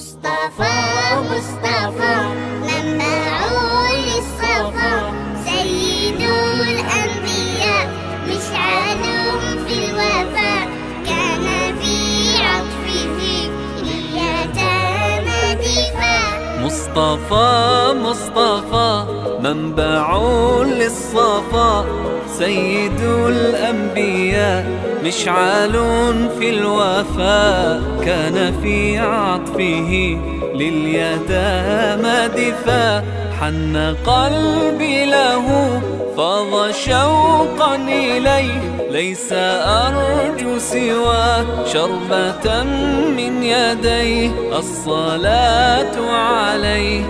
مصطفى مصطفى منبع للصفا، سيد الأنبياء مشعل في الوفاء، كان في عطفه لليتامى دفاع. مصطفى مصطفى منبع للصفا، سيد الأنبياء مشعل في الوفاء، كان في عطفه لليتامى دفاع. حن قلبي له فاض شوقا إليه، ليس أرجو سوى شربة من يديه، الصلاة عليه